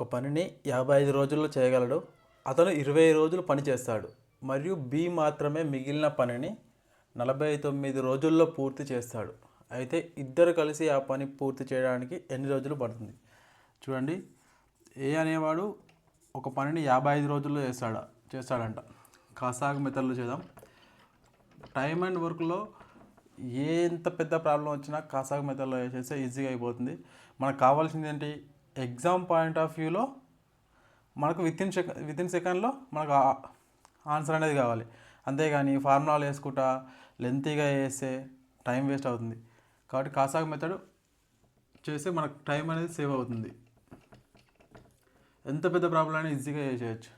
ఒక పనిని 55 రోజుల్లో చేయగలడు. అతను 20 రోజులు పని చేస్తాడు మరియు బి మాత్రమే మిగిలిన పనిని 49 రోజుల్లో పూర్తి చేస్తాడు. అయితే ఇద్దరు కలిసి ఆ పని పూర్తి చేయడానికి ఎన్ని రోజులు పడుతుంది? చూడండి, ఏ అనేవాడు ఒక పనిని 55 రోజుల్లో చేస్తాడంట. కాసాగు మెథడ్లో చేద్దాం. టైమ్ అండ్ వర్క్లో ఎంత పెద్ద ప్రాబ్లం వచ్చినా కాసాగు మెథడ్లో చేస్తే ఈజీగా అయిపోతుంది. మనకు కావాల్సింది ఏంటి? ఎగ్జామ్ పాయింట్ ఆఫ్ వ్యూలో మనకు వితిన్ సెకండ్లో మనకు ఆన్సర్ అనేది కావాలి. అంతేగాని ఫార్ములాలు వేసుకుంటా లెంతీగా వేస్తే టైం వేస్ట్ అవుతుంది. కాబట్టి కాసాగు మెథడ్ చేస్తే మనకు టైం అనేది సేవ్ అవుతుంది. ఎంత పెద్ద ప్రాబ్లం అయినా ఈజీగా చేయొచ్చు.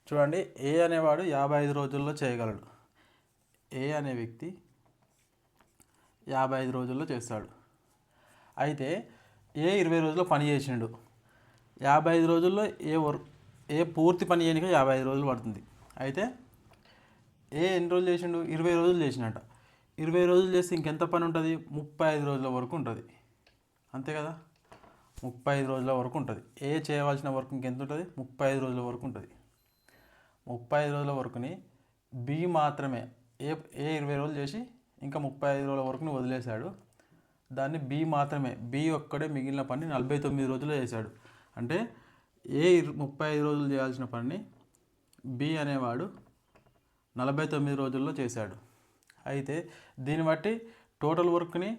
చూడండి, ఏ అనేవాడు 55 రోజుల్లో చేయగలడు. ఏ అనే వ్యక్తి 55 రోజుల్లో చేస్తాడు. అయితే ఏ 20 రోజుల్లో పని చేసిండు. 55 రోజుల్లో ఏ పూర్తి పని చేయడానికి 55 రోజులు పడుతుంది. అయితే ఏ ఎన్ని రోజులు చేసిండు? 20 రోజులు చేసినట్ట. 20 రోజులు చేస్తే ఇంకెంత పని ఉంటుంది? 35 రోజుల వరకు ఉంటుంది. అంతే కదా, 35 రోజుల వరకు ఉంటుంది. ఏ చేయవలసిన వర్క్ ఇంకెంత ఉంటుంది? 35 రోజుల వరకు ఉంటుంది. 35 రోజుల వరకుని బి మాత్రమే ఏ 20 రోజులు చేసి ఇంకా 35 రోజుల వరకుని వదిలేశాడు. దాన్ని బి మాత్రమే, బి ఒక్కడే మిగిలిన పని 49 రోజుల్లో చేశాడు. అంటే ఏ 35 రోజులు చేయాల్సిన పనిని బి అనేవాడు 49 రోజుల్లో చేశాడు. అయితే దీన్ని బట్టి టోటల్ వర్క్ని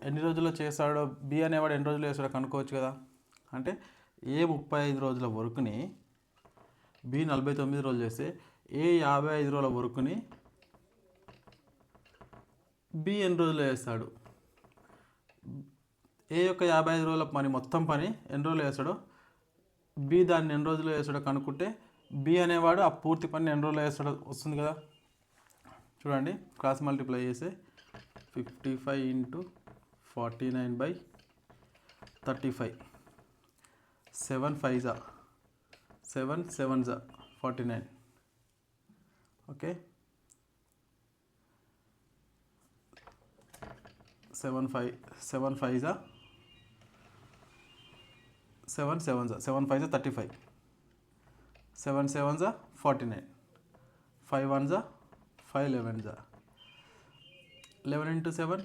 ఎన్ని రోజుల్లో చేస్తాడో బి అనేవాడు ఎన్ని రోజులు చేస్తాడో కనుక్కోవచ్చు కదా. అంటే ఏ 35 రోజుల వర్క్ని బి 49 రోజులు చేస్తే ఏ 55 రోజుల వర్క్ని బి ఎన్ని రోజులు చేస్తాడు? ఏ యొక్క 55 రోజుల పని మొత్తం పని ఎన్ని రోజులు చేస్తాడో బి దాన్ని ఎన్ని రోజులు చేస్తాడో కనుక్కుంటే బి అనేవాడు ఆ పూర్తి పని ఎన్ని రోజులు చేస్తాడో వస్తుంది కదా. చూడండి, క్రాస్ మల్టిప్లై చేస్తే 55 × 49/35 7 5 7 7 49. Okay, 7 5 7 5 7 7 7 5 35 7 7 49 5 1 5 11 11 × 7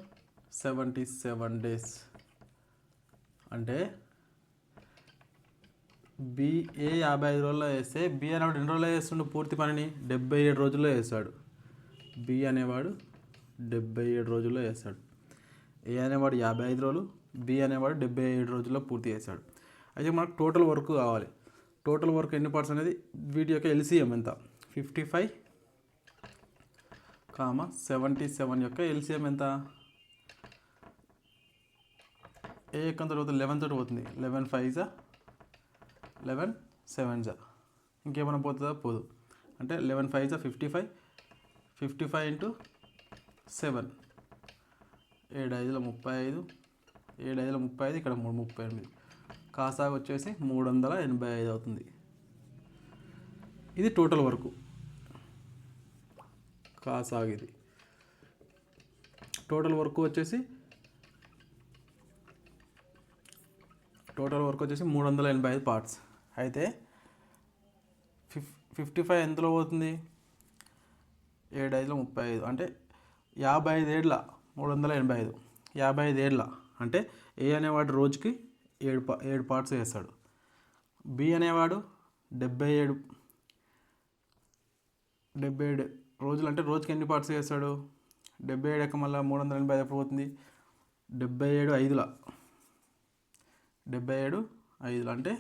77 days. అంటే బి ఏ 55 రోజుల్లో వేస్తే బి అనేవాడు ఎన్ని రోజుల్లో చేస్తుండు పూర్తి పనిని? 77 రోజుల్లో చేస్తాడు. బి అనేవాడు 77 రోజుల్లో చేస్తాడు. ఏ అనేవాడు 55 రోజులు, బి అనేవాడు 77 రోజుల్లో పూర్తి చేశాడు. అయితే మనకు టోటల్ వర్క్ కావాలి. టోటల్ వర్క్ ఎన్ని పార్ట్స్ అనేది వీటి యొక్క ఎల్సిఎం ఎంత? 55, 77 యొక్క ఎల్సిఎం ఎంత? ఏ యొక్క తర్వాత 11 తోటి పోతుంది. 11 5 11 7 ఇంకేమైనా పోతుందా? పోదు. అంటే 11 5 55 55 × 7 7 5 35 7 5 35 ఇక్కడ 3 38 కాసాగు వచ్చేసి 385 అవుతుంది. ఇది టోటల్ వర్క్ కాసాగు. ఇది టోటల్ వర్క్ వచ్చేసి 385 పార్ట్స్. అయితే 55 ఎంతలో పోతుంది? 7 5 35 అంటే 55 ఏళ్ళ 385. 55 ఏళ్ళ అంటే ఏ అనేవాడు రోజుకి 7 పార్ట్స్ చేస్తాడు. బి అనేవాడు 77 రోజులు అంటే రోజుకి ఎన్ని పార్ట్స్ చేస్తాడు? 77 యొక్క మళ్ళీ 385 ఎప్పుడు పోతుంది? 77 5 77 5 అంటే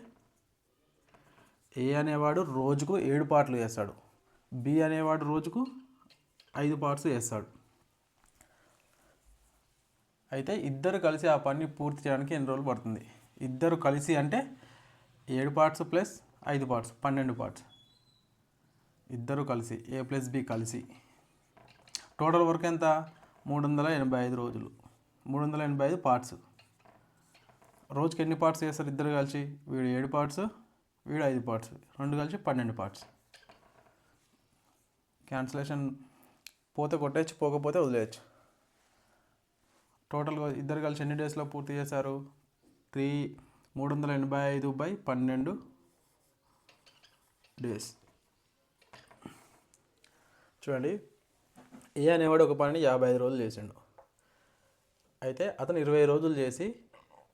ఏ అనేవాడు రోజుకు 7 పార్ట్లు చేస్తాడు. బి అనేవాడు రోజుకు 5 పార్ట్స్ చేస్తాడు. అయితే ఇద్దరు కలిసి ఆ పని పూర్తి చేయడానికి ఎన్ని రోజులు పడుతుంది? ఇద్దరు కలిసి అంటే 7 పార్ట్స్ ప్లస్ 5 పార్ట్స్ 12 పార్ట్స్. ఇద్దరు కలిసి ఏ ప్లస్ బి కలిసి టోటల్ వర్క్ ఎంత? 385 రోజులు, 385 పార్ట్స్. రోజుకి ఎన్ని పార్ట్స్ చేస్తారు ఇద్దరు కలిసి? వీడు 7 పార్ట్స్, వీడు 5 పార్ట్స్, రెండు కలిసి 12 పార్ట్స్. క్యాన్సిలేషన్ పోతే కొట్టేయచ్చు, పోకపోతే వదిలేయచ్చు. టోటల్గా ఇద్దరు కలిసి ఎన్ని డేస్లో పూర్తి చేశారు? 385/12 డేస్. చూడండి, ఏ అనేవాడు ఒక పనిని 55 రోజులు చేసిండు. అయితే అతను 20 రోజులు చేసి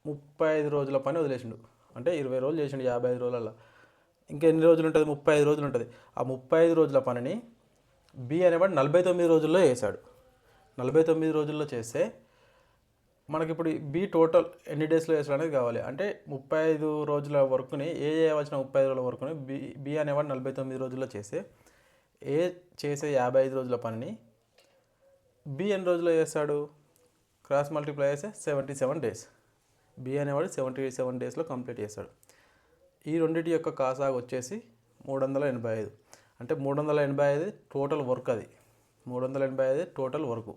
35 రోజుల పని వదిలేసిండు. అంటే 20 రోజులు చేసిండు 55 రోజులలో. ఇంకా ఎన్ని రోజులు ఉంటుంది? 35 రోజులు ఉంటుంది. ఆ 35 రోజుల పనిని బి అనేవాడు 49 రోజుల్లో చేశాడు. 49 రోజుల్లో చేస్తే మనకి ఇప్పుడు బి టోటల్ ఎన్ని డేస్లో చేస్తాడు అనేది కావాలి. అంటే 35 రోజుల వర్క్ని ఏ చేయవలసిన 35 రోజుల వర్క్ని బి అనేవాడు 49 రోజుల్లో చేస్తే ఏ చేసే 55 రోజుల పనిని బి ఎన్ని రోజుల్లో చేస్తాడు? క్రాస్ మల్టిప్లై చేస్తే 77 డేస్. బి అనేవాడు 77 డేస్లో కంప్లీట్ చేస్తాడు. ఈ రెండింటి యొక్క కాసాగు వచ్చేసి 385. అంటే 385 టోటల్ వర్క్, అది 385 టోటల్ వర్క్.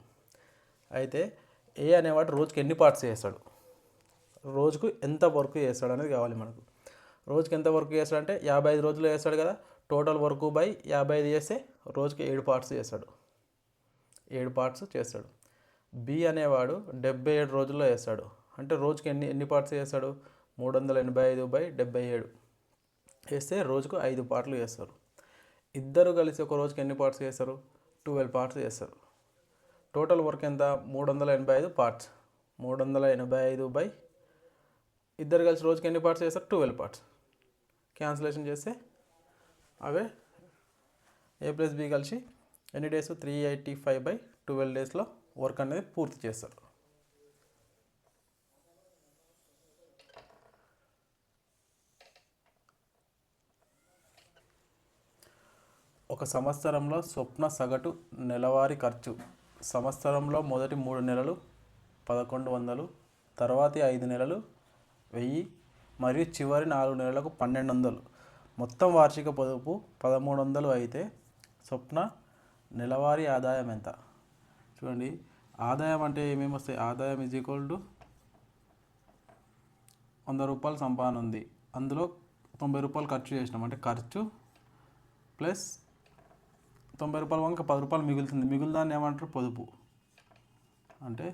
అయితే ఏ అనేవాడు రోజుకి ఎన్ని పార్ట్స్ చేస్తాడు, రోజుకు ఎంత వర్క్ చేస్తాడు అనేది కావాలి మనకు. రోజుకి ఎంత వర్క్ చేస్తాడంటే 55 రోజుల్లో చేస్తాడు కదా, టోటల్ వర్క్ బై 55 చేస్తే రోజుకి 7 పార్ట్స్ చేస్తాడు. 7 పార్ట్స్ చేస్తాడు. బి అనేవాడు 77 రోజుల్లో చేస్తాడు. అంటే రోజుకి ఎన్ని పార్ట్స్ చేస్తాడు? 385/77 చేస్తే రోజుకు 5 పార్ట్లు చేస్తారు. ఇద్దరు కలిసి ఒక రోజుకి ఎన్ని పార్ట్స్ చేస్తారు? 12 పార్ట్స్ చేస్తారు. టోటల్ వర్క్ ఎంత? 385 పార్ట్స్. 385 ఇద్దరు కలిసి రోజుకి ఎన్ని పార్ట్స్ చేస్తారు? 12 పార్ట్స్. క్యాన్సిలేషన్ చేస్తే అవే A+B కలిసి ఎన్ని డేస్? 385/12 డేస్లో వర్క్ అనేది పూర్తి చేస్తారు. ఒక సంవత్సరంలో స్వప్న సగటు నెలవారీ ఖర్చు. సంవత్సరంలో మొదటి 3 నెలలు 1100, తర్వాతి 5 నెలలు 1000 మరియు చివరి 4 నెలలకు 1200. మొత్తం వార్షిక పొదుపు 1300 అయితే స్వప్న నెలవారీ ఆదాయం ఎంత? చూడండి, ఆదాయం అంటే ఏమేమి వస్తాయి? ఆదాయం = 100 రూపాయలు సంపాదన ఉంది, అందులో 90 రూపాయలు ఖర్చు చేసినాం. అంటే ఖర్చు ప్లస్ 90 రూపాయలు కనుక 10 రూపాయలు మిగులుతుంది. మిగులుదాన్ని ఏమంటారు? పొదుపు. అంటే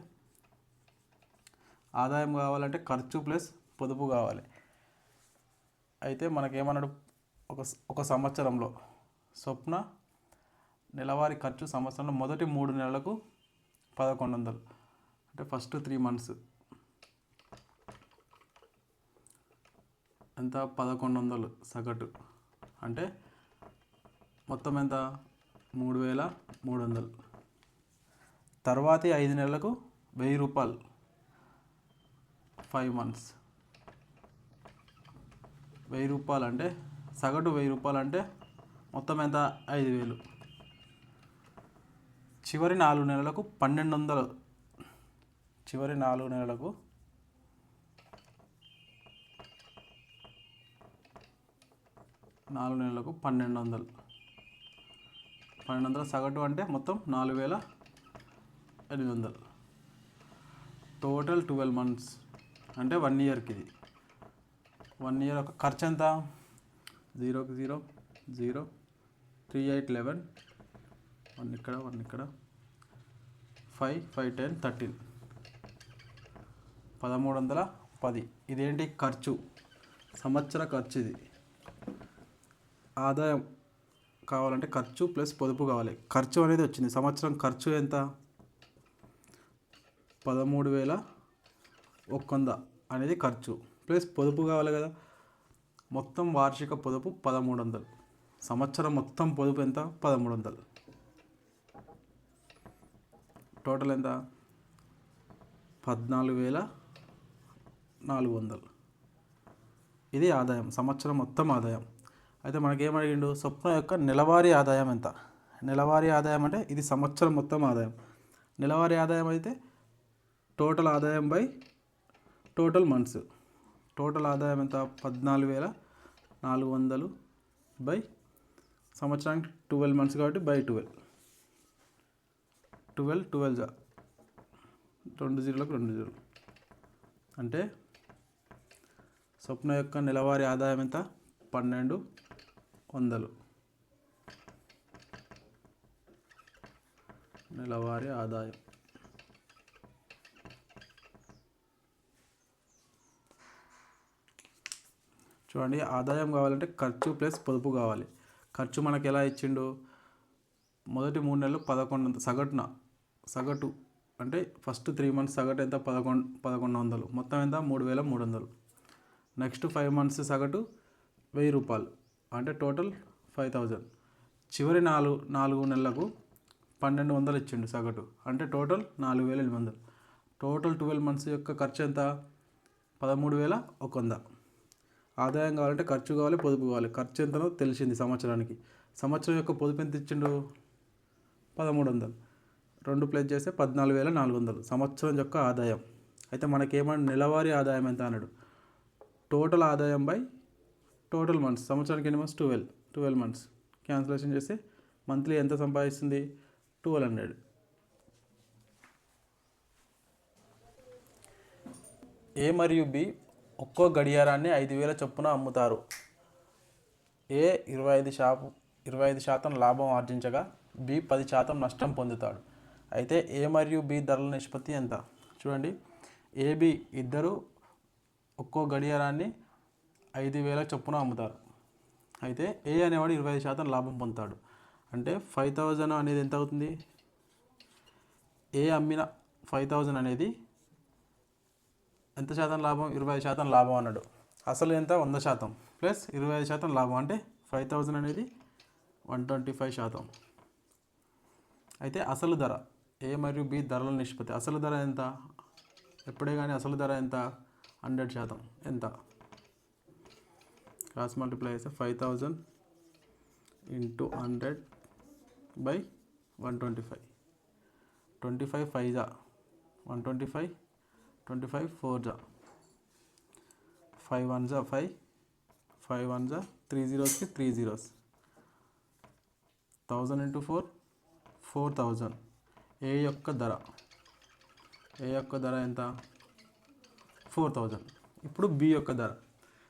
ఆదాయం కావాలంటే ఖర్చు ప్లస్ పొదుపు కావాలి. అయితే మనకేమన్నాడు? ఒక సంవత్సరంలో స్వప్న నెలవారీ ఖర్చు సంవత్సరంలో మొదటి 3 నెలలకు 1100. అంటే ఫస్ట్ 3 మంత్స్ ఎంత? 1100 సగటు. అంటే మొత్తం ఎంత? 3300. తర్వాతి 5 నెలలకు 1000 రూపాయలు 5 మంత్స్. 1000 రూపాయలు అంటే సగటు 1000 రూపాయలు అంటే మొత్తం ఎంత? 5000. చివరి 4 నెలలకు 1200. చివరి 4 నెలలకు 1200. 1200 సగటు అంటే మొత్తం 4800. టోటల్ 12 మంత్స్ అంటే 1 ఇయర్కి. ఇది 1 ఇయర్ ఒక ఖర్చు ఎంత? 0కి 0 0 3 8 11 1 ఇక్కడ 1 ఇక్కడ 5 5 10 13 1310. ఇదేంటి? ఖర్చు, సంవత్సర ఖర్చు. ఇది ఆదాయం కావాలంటే ఖర్చు ప్లస్ పొదుపు కావాలి. ఖర్చు అనేది వచ్చింది. సంవత్సరం ఖర్చు ఎంత? 13100 అనేది ఖర్చు ప్లస్ పొదుపు కావాలి కదా. మొత్తం వార్షిక పొదుపు 1300. సంవత్సరం మొత్తం పొదుపు ఎంత? 1300. టోటల్ ఎంత? 14400. ఇది ఆదాయం, సంవత్సరం మొత్తం ఆదాయం. అయితే మనకేమడిగిండు? స్వప్న యొక్క నెలవారీ ఆదాయం ఎంత? నెలవారీ ఆదాయం అంటే ఇది సంవత్సరం మొత్తం ఆదాయం. నెలవారీ ఆదాయం అయితే టోటల్ ఆదాయం బై టోటల్ మంత్స్. టోటల్ ఆదాయం ఎంత? 14400 బై సంవత్సరానికి 12 మంత్స్ కాబట్టి బై 12. 12 12 2 జీరోలకు 2 జీరోలు. అంటే స్వప్న యొక్క నెలవారీ ఆదాయం ఎంత? 1200. నెలవారీ ఆదాయం. చూడండి, ఆదాయం కావాలంటే ఖర్చు ప్లస్ పొదుపు కావాలి. ఖర్చు మనకు ఎలా ఇచ్చిండు, మొదటి 3 నెలలు 1100 సగటు అంటే ఫస్ట్ 3 మంత్స్ సగటు ఎంత 1100, మొత్తం ఎంత 3300. నెక్స్ట్ 5 మంత్స్ సగటు 1000 రూపాయలు అంటే టోటల్ 5000. చివరి 4 నెలలకు 1200 ఇచ్చిండు సగటు అంటే టోటల్ 4800. టోటల్ 12 మంత్స్ యొక్క ఖర్చు ఎంత 13100. ఆదాయం కావాలంటే ఖర్చు కావాలి, పొదుపు కావాలి. ఖర్చు ఎంతనో తెలిసింది సంవత్సరానికి. సంవత్సరం యొక్క పొదుపు ఎంత ఇచ్చిండు 1300. 2 ప్లస్ చేస్తే 14400 సంవత్సరం యొక్క ఆదాయం. అయితే మనకేమన్నా నెలవారీ ఆదాయం ఎంత అన్నాడు, టోటల్ ఆదాయం బై టోటల్ మంత్స్. సంవత్సరానికి ఎన్ని మంత్స్ 12 మంత్స్. క్యాన్సిలేషన్ చేస్తే మంత్లీ ఎంత సంపాదిస్తుంది 1200. ఏ మరియు బి ఒక్కో గడియారాన్ని 5000 చొప్పున అమ్ముతారు. ఏ 25% లాభం ఆర్జించగా బి 10% నష్టం పొందుతాడు. అయితే ఏ మరియు బి ధరల నిష్పత్తి ఎంత? చూడండి, ఏబి ఇద్దరు ఒక్కో గడియారాన్ని 5000 చొప్పున అమ్ముతారు. అయితే ఏ అనేవాడు 25% లాభం పొందుతాడు. అంటే 5000 అనేది ఎంత అవుతుంది, ఏ అమ్మిన 5000 అనేది ఎంత శాతం లాభం 20% లాభం అన్నాడు. అసలు ఎంత 100% ప్లస్ 25% లాభం అంటే 5000 అనేది 125%. అయితే అసలు ధర ఏ మరియు బి ధరల నిష్పత్తి. అసలు ధర ఎంత, ఎప్పుడే కానీ అసలు ధర ఎంత 100%. ఎంత క్రాస్ మల్టిప్లై చేస్తే 5000 ఇంటూ 100/125. 25 5 125, 25 4 5 1 5, 5 1 3 zeros 3 zeros. 1000 into 4 4000. ఏ యొక్క ధర ఎంత 4000. ఇప్పుడు బి యొక్క ధర,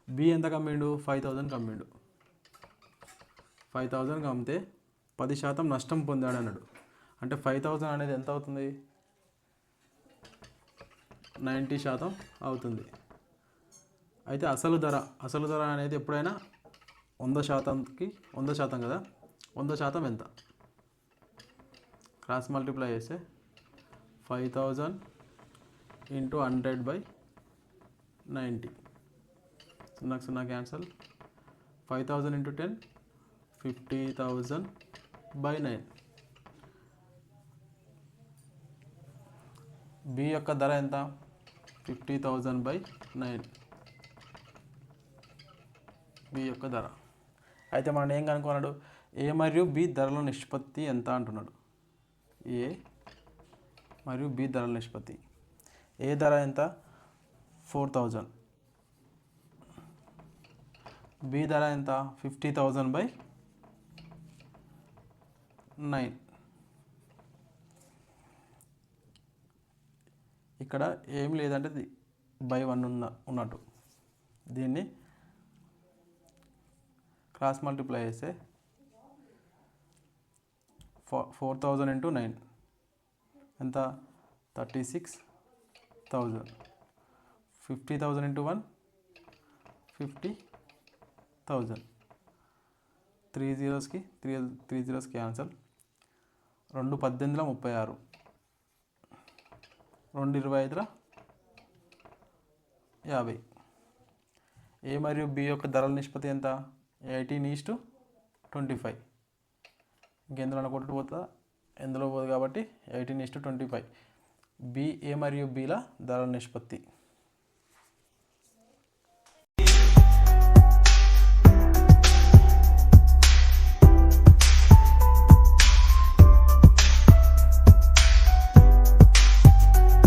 బి ఎంత కమ్మిండు 5000 కమ్మిండు. 5000 అమ్మితే 10% నష్టం పొందాడు అన్నాడు. అంటే 5000 అనేది ఎంత అవుతుంది 90% అవుతుంది. అయితే అసలు ధర అనేది ఎప్పుడైనా 100% కదా. 100% ఎంత, క్రాస్ మల్టిప్లై చేస్తే 5000 ఇంటూ 100/90. 0 క్యాన్సల్. 5000 ఇంటూ 10 50,000/9. బి యొక్క ధర ఎంత 50,000/9. బి యొక్క ధర. అయితే మనం ఏం కనుక్కున్నాడు, ఏ మరియు బి ధరల నిష్పత్తి ఎంత అంటున్నాడు. ఏ మరియు బి ధరల నిష్పత్తి. ఏ ధర ఎంత 4000, బి ధర ఎంత 50,000/9. ఇక్కడ ఏం లేదంటే /1 ఉన్నట్టు. దీన్ని క్రాస్ మల్టిప్లై చేస్తే 4000 ఇంటూ 9 ఎంత 36,000. 50,000 ఇంటూ 1 50,000. 3 zeros 3 zeros cancel. 2 18 36, 2 25 50. ఏ మరియు బి యొక్క ధరల నిష్పత్తి ఎంత 18:25. ఇంకెందులో కొట్టు పోతుందా, ఎందులో పోదు కాబట్టి 18:25. బి ఏ మరియు బిల ధరల నిష్పత్తి.